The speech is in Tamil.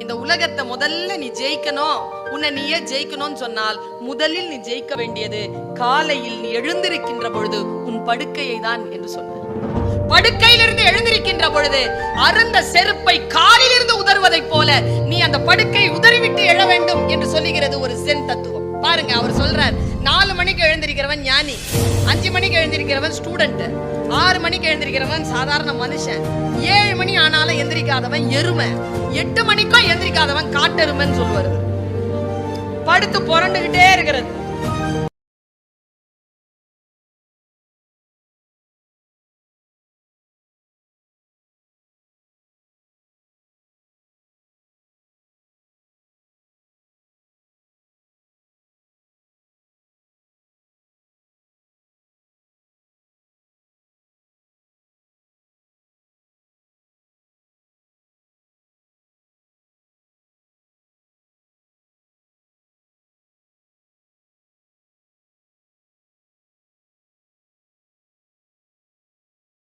இந்த உலகத்தை முதல்ல நீ ஜெயிக்கணும், உன்னை நீயே ஜெயிக்கணும்னு சொன்னால் முதலில் நீ ஜெயிக்க வேண்டியது காலையில் நீ எழுந்திருக்கின்ற பொழுது உன் படுக்கையை தான் என்று சொன்ன. படுக்கையிலிருந்து எழுந்திருக்கின்ற பொழுது அருந்த செருப்பை காலிலிருந்து உதறுவதை போல நீ அந்த படுக்கையை உதறிவிட்டு எழ வேண்டும் என்று சொல்லுகிறது ஒரு சென் தத்துவம். பாருங்க, அவர் சொல்றார், 4 மணிக்கு எழுந்திருக்கிறவன் ஞானி, 5 மணிக்கு எழுந்திருக்கிறவன் ஸ்டூடெண்ட், 6 மணிக்கு எழுந்திருக்கிறவன் சாதாரண மனுஷன், 7 மணி ஆனாலும் எந்திரிக்காதவன் எருமை, 8 மணிக்கும் எந்திரிக்காதவன் காட்டெருமைன்னு சொல்லுவாரு. படுத்து புரண்டுகிட்டே இருக்கிறது.